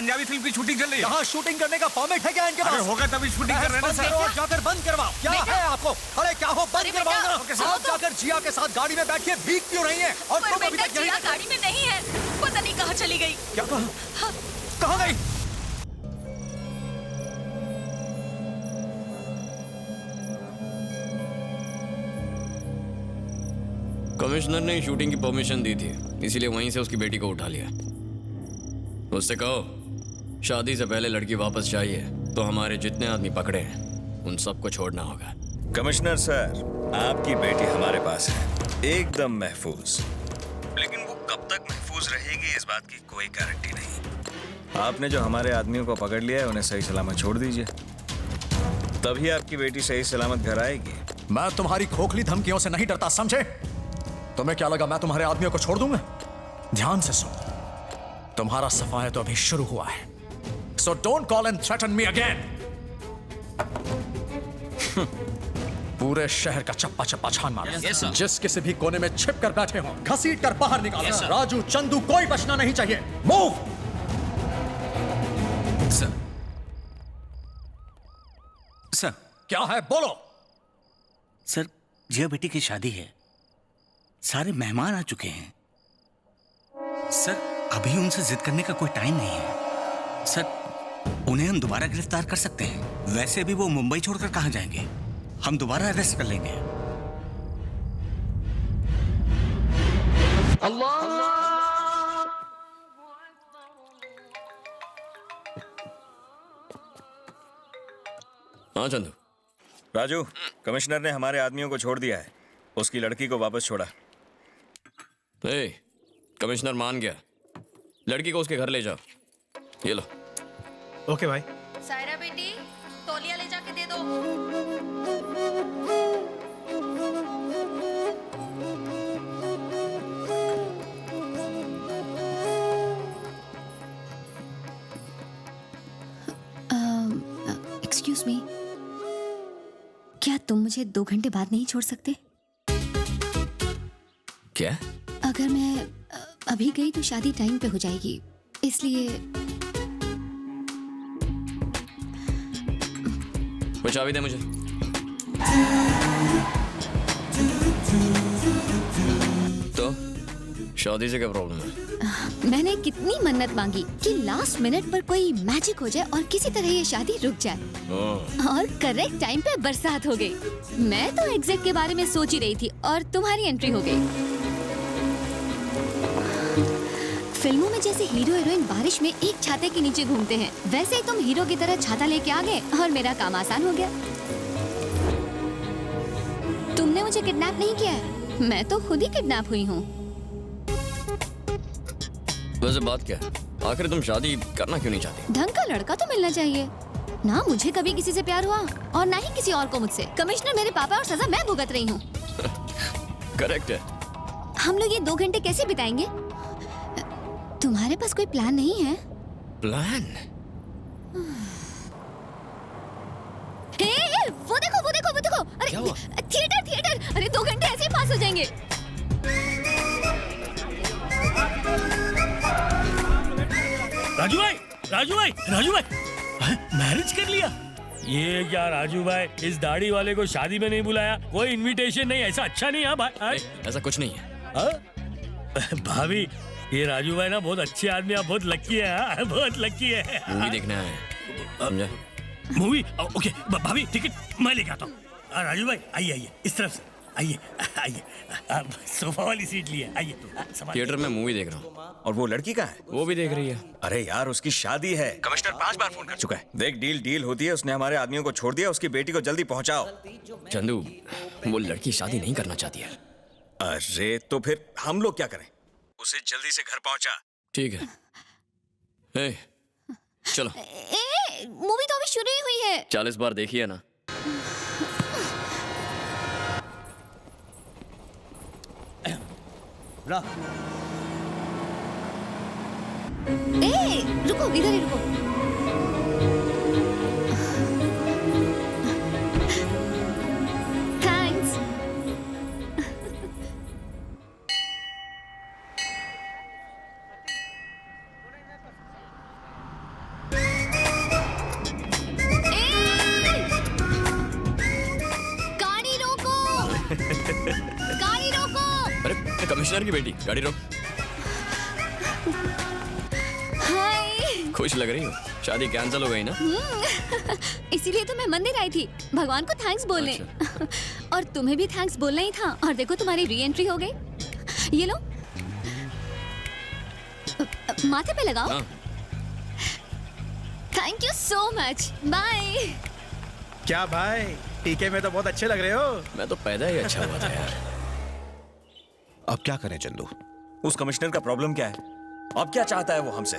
Punjabi film की shooting चल रही है। यहाँ शूटिंग करने का परमिट है क्या इनके पास? होगा तभी शूटिंग कर रहे हैं ना सर। और जाकर बंद करवाओ। क्या है आपको? अरे क्या हो, बंद करवाओ ना। आप जाकर जिया के साथ गाड़ी में बैठ के भीग क्यों रही हैं? और तुम अभी तक जिया गाड़ी में नहीं है, पता नहीं कहाँ चली गई। क्या कहा? कहाँ गई? कमिश्नर ने शूटिंग की परमिशन दी थी, इसीलिए वहीं से उसकी बेटी को उठा लिया। उससे कहो शादी से पहले लड़की वापस चाहिए तो हमारे जितने आदमी पकड़े हैं उन सबको छोड़ना होगा। कमिश्नर सर, आपकी बेटी हमारे पास है, एकदम महफूज। लेकिन वो कब तक महफूज रहेगी इस बात की कोई गारंटी नहीं। आपने जो हमारे आदमियों को पकड़ लिया है उन्हें सही सलामत छोड़ दीजिए, तभी आपकी बेटी सही सलामत घर आएगी। मैं तुम्हारी खोखली धमकियों से नहीं डरता, समझे? तुम्हें क्या लगा मैं तुम्हारे आदमियों को छोड़ दूंगा? ध्यान से सुनो, तुम्हारा सफाया तो अभी शुरू हुआ है। So don't call and threaten me again. पूरे शहर का चप्पा चप्पा छान मारो। जिस किसी भी कोने में छिप कर बैठे हो घसीट कर बाहर निकालो। राजू, चंदू, कोई बचना नहीं चाहिए। मूव। सर क्या है, बोलो। सर, जिया बेटी की शादी है, सारे मेहमान आ चुके हैं। सर, अभी उनसे जिद करने का कोई टाइम नहीं है। सर, उन्हें हम दोबारा गिरफ्तार कर सकते हैं। वैसे भी वो मुंबई छोड़कर कहां जाएंगे, हम दोबारा अरेस्ट कर लेंगे। हाँ चंदू। राजू, कमिश्नर ने हमारे आदमियों को छोड़ दिया है, उसकी लड़की को वापस छोड़ा। कमिश्नर मान गया, लड़की को उसके घर ले जाओ। ये लो। ओके भाई। सायरा बेटी, तौलिया ले जाके दे दो। एक्सक्यूज मी, क्या तुम मुझे 2 घंटे बाद नहीं छोड़ सकते? क्या? अगर मैं अभी गई तो शादी टाइम पे हो जाएगी, इसलिए। वो चाबी दे मुझे। तो शादी से क्या प्रॉब्लम है? मैंने कितनी मन्नत मांगी कि लास्ट मिनट पर कोई मैजिक हो जाए और किसी तरह ये शादी रुक जाए। और करेक्ट टाइम पे बरसात हो गई। मैं तो एग्जैक्ट के बारे में सोच ही रही थी और तुम्हारी एंट्री हो गई। फिल्मों में जैसे हीरो हीरोइन बारिश में एक छाते के नीचे घूमते हैं, वैसे ही तुम हीरो की तरह छाता लेके आ गए और मेरा काम आसान हो गया। तुमने मुझे किडनैप नहीं किया है, मैं तो खुद ही किडनैप हुई हूँ। वैसे बात क्या है? आखिर तुम शादी करना क्यों नहीं चाहती? ढंग का लड़का तो मिलना चाहिए ना। मुझे कभी किसी से प्यार हुआ और ना ही किसी और को मुझसे। कमिश्नर मेरे पापा और सजा मैं भुगत रही हूँ। करेक्ट है। हम लोग ये 2 घंटे कैसे बिताएंगे? तुम्हारे पास कोई प्लान नहीं है? प्लान? वो देखो, वो देखो, वो देखो। अरे थिएटर, थिएटर। अरे 2 घंटे ऐसे ही पास हो जाएंगे। राजू भाई, राजू भाई, राजू भाई, मैरिज कर लिया? ये क्या राजू भाई, इस दाढ़ी वाले को शादी में नहीं बुलाया, कोई इनविटेशन नहीं, ऐसा अच्छा नहीं है भाई। ऐसा कुछ नहीं है। भाभी, ये राजू भाई ना बहुत अच्छे आदमी, आप बहुत लकी है, बहुत लकी है। मूवी देखना है, समझा? मूवी? ओके भाभी, टिकट मैं लेके आता हूँ। राजू भाई आइए, आइए इस तरफ से, आइए आइए। सोफा वाली सीट लिए, आइए। थिएटर में मूवी देख रहा हूँ। और वो लड़की कहाँ है? वो भी देख रही है। अरे यार, उसकी शादी है, कमिश्नर 5 बार फोन कर चुका है। देख, डील होती है, उसने हमारे आदमियों को छोड़ दिया, उसकी बेटी को जल्दी पहुंचाओ। चंदू, वो लड़की शादी नहीं करना चाहती है। अरे तो फिर हम लोग क्या करें? उसे जल्दी से घर पहुंचा। ठीक है। चलो। मूवी तो अभी शुरू ही हुई है। 40 बार देखी है ना। रुको, इधर ही रुको। थैंक्स। कमिश्नर की बेटी, गाड़ी रोक। हाय। खुश लग रही हो, शादी कैंसिल हो गई ना? इसीलिए तो मैं मंदिर आई थी भगवान को थैंक्स बोलने। और तुम्हें भी थैंक्स बोलना ही था। और देखो तुम्हारी री एंट्री हो गई। ये लो माथे पे लगाओ। हाँ। Thank you so much. Bye. क्या भाई, टीके में तो बहुत अच्छे लग रहे हो। मैं तो पैदा ही अच्छा हुआ था यार। अब क्या करें चंदू? उस कमिश्नर का प्रॉब्लम क्या है? अब क्या चाहता है वो हमसे?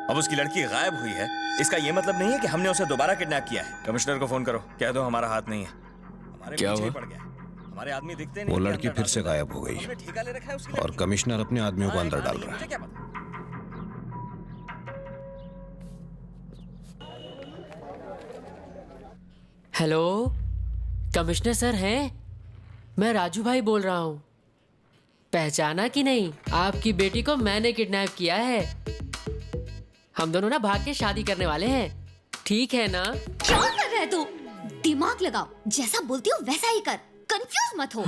अब उसकी लड़की गायब हुई है, इसका ये मतलब नहीं है कि हमने उसे दोबारा किडनैप किया है। कमिश्नर को फोन करो, कह दो हमारा हाथ नहीं है, हमारे क्या पीछे ही हुआ? पड़ गया। हमारे आदमी दिखते नहीं। वो लड़की फिर से गायब हो गई हमने ठेका ले रखा है उसकी और लड़की का। कमिश्नर अपने आदमियों को हाँ, अंदर हाँ, डाल नहीं, रहा है। मुझे क्या पता। हेलो, कमिश्नर सर हैं? मैं राजू भाई बोल रहा हूँ। पहचाना कि नहीं? आपकी बेटी को मैंने किडनैप किया है। हम दोनों ना भाग के शादी करने वाले हैं, ठीक है ना? क्या कर रहे तू? दिमाग लगाओ, जैसा बोलती हो वैसा ही कर, कंफ्यूज मत हो।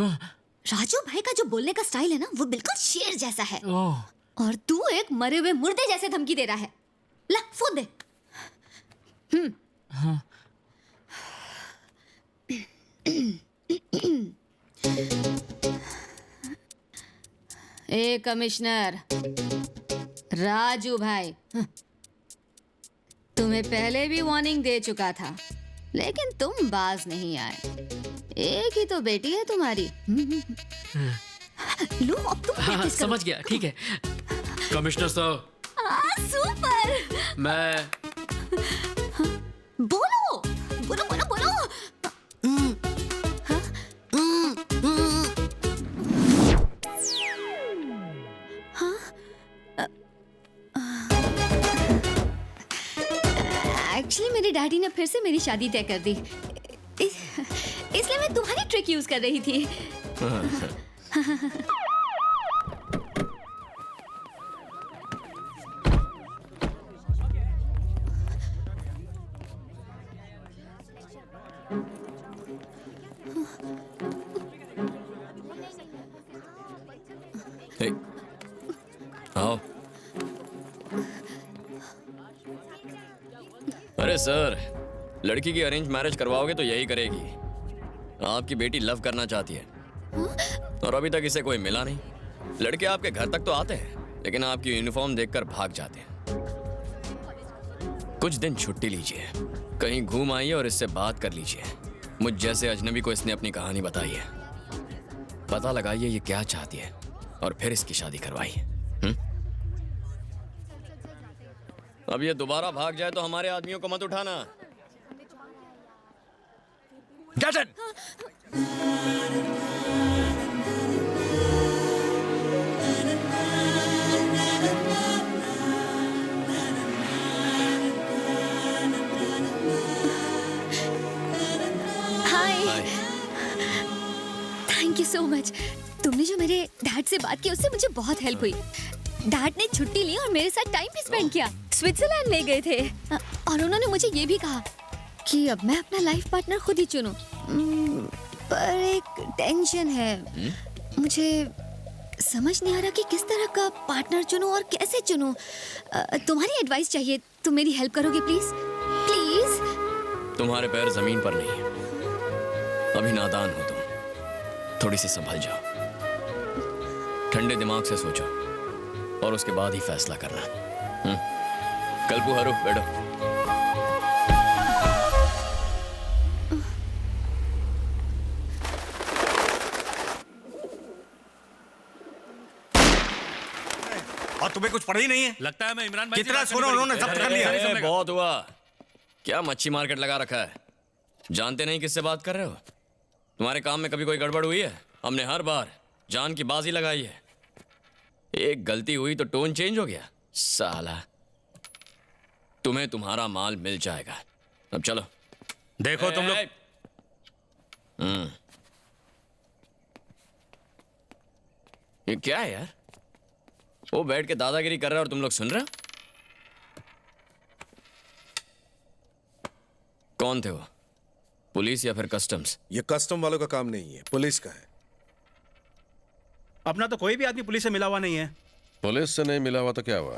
राजू भाई का जो बोलने का स्टाइल है ना, वो बिल्कुल शेर जैसा है। और तू एक मरे हुए मुर्दे जैसे धमकी दे रहा है। ला फोन दे। ए कमिश्नर राजू भाई, तुम्हें पहले भी वार्निंग दे चुका था, लेकिन तुम बाज नहीं आए। एक ही तो बेटी है तुम्हारी। लो अब तुम हाँ, practice करो। समझ गया, ठीक है। कमिश्नर साहब, सुपर। मैं बोलो बोलो बोलो बोलो। एक्चुअली मेरे डैडी ने फिर से मेरी शादी तय कर दी, इसलिए मैं तुम्हारी ट्रिक यूज कर रही थी। हे, आओ। अरे सर, लड़की की अरेंज मैरिज करवाओगे तो यही करेगी। आपकी बेटी लव करना चाहती है और अभी तक इसे कोई मिला नहीं। लड़के आपके घर तक तो आते हैं, लेकिन आपकी यूनिफॉर्म देखकर भाग जाते हैं। कुछ दिन छुट्टी लीजिए, कहीं घूम आइए और इससे बात कर लीजिए। मुझ जैसे अजनबी को इसने अपनी कहानी बताई है। पता लगाइए ये क्या चाहती है और फिर इसकी शादी करवाइए। अब ये दोबारा भाग जाए तो हमारे आदमियों को मत उठाना। Get it! Hi. Thank you so much. तुमने जो मेरे डैड से बात की उससे मुझे बहुत हेल्प हुई। डैड ने छुट्टी ली और मेरे साथ टाइम भी स्पेंड किया। स्विट्जरलैंड ले गए थे और उन्होंने मुझे ये भी कहा कि अब मैं अपना लाइफ पार्टनर खुद ही चुनूं। पर एक टेंशन है, मुझे समझ नहीं आ रहा कि किस तरह का पार्टनर चुनूं और कैसे चुनूं। तुम्हारी एडवाइस चाहिए, तुम मेरी हेल्प करोगे प्लीज? प्लीज। तुम्हारे पैर जमीन पर नहीं है, अभी नादान हो तुम। थोड़ी सी संभल जाओ, ठंडे दिमाग से सोचो और उसके बाद ही फैसला करना। कल्पू हरू, बैठो। और तुम्हें कुछ पड़ा ही नहीं है? लगता है मैं इमरान भाई से कितना बात सोना करनी उन्होंने पड़ेगी। जब्त कर लिया। अरे, बहुत हुआ। क्या मच्छी मार्केट लगा रखा है? जानते नहीं किससे बात कर रहे हो? तुम्हारे काम में कभी कोई गड़बड़ हुई है? हमने हर बार जान की बाजी लगाई है। एक गलती हुई तो टोन चेंज हो गया। साला, तुम्हें तुम्हारा माल मिल जाएगा। अब चलो। देखो तुम लोग, ये क्या है यार? वो बैठ के दादागिरी कर रहा है और तुम लोग सुन रहे हो? कौन थे वो? पुलिस या फिर कस्टम्स? ये कस्टम वालों का काम नहीं है, पुलिस का है। अपना तो कोई भी आदमी पुलिस से मिला हुआ नहीं है। पुलिस से नहीं मिला हुआ तो क्या हुआ?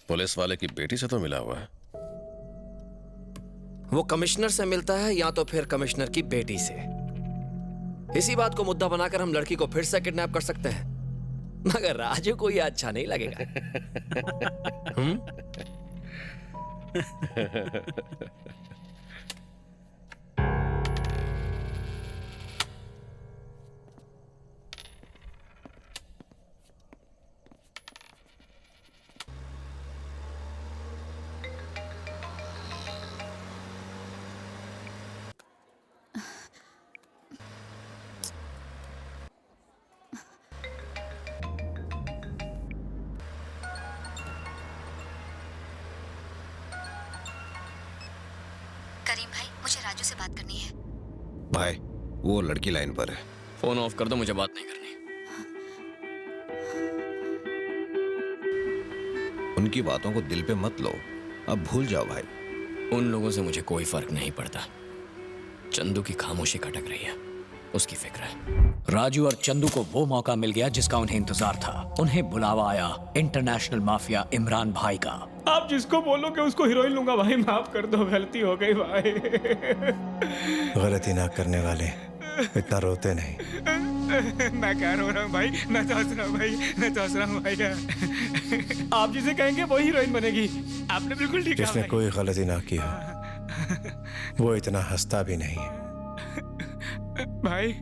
पुलिस वाले की बेटी से तो मिला हुआ है। वो कमिश्नर से मिलता है या तो फिर कमिश्नर की बेटी से। इसी बात को मुद्दा बनाकर हम लड़की को फिर से किडनैप कर सकते हैं, मगर राजू को ये अच्छा नहीं लगेगा। करीम भाई, मुझे राजू से बात करनी है। भाई वो लड़की लाइन पर है। फोन ऑफ कर दो, मुझे बात नहीं करनी। उनकी बातों को दिल पे मत लो, अब भूल जाओ भाई। उन लोगों से मुझे कोई फर्क नहीं पड़ता। चंदू की खामोशी खटक रही है, उसकी फिक्र है। राजू और चंदू को वो मौका मिल गया जिसका उन्हें इंतजार था। उन्हें बुलावा आया इंटरनेशनल माफिया इमरान भाई का। आप जिसको बोलोगे उसको हीरोइन लूंगा भाई, माफ कर दो, गलती हो गई भाई। गलती ना करने वाले इतना रोते नहीं। मैं क्या रो रहा हूँ भाई, मैं तो हंस रहा हूँ भाई, मैं तो हंस रहा हूँ भाई। आप जिसे कहेंगे वो हीरोइन बनेगी। आपने बिल्कुल ठीक कहा। जिसने कोई गलती ना की हो वो इतना हंसता भी नहीं है। भाई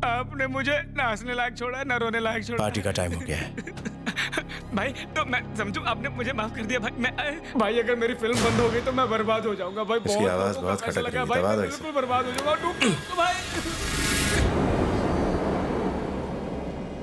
आपने मुझे ना हंसने लायक छोड़ा ना रोने लायक छोड़ा। पार्टी का टाइम हो गया है भाई, तो मैं समझू आपने मुझे माफ कर दिया भाई। भाई अगर मेरी फिल्म बंद हो गई तो मैं बर्बाद हो जाऊंगा भाई। इसकी आवाज बहुत खटक रही है, दबा दो इसे। बिल्कुल बर्बाद हो जाऊंगा। भाई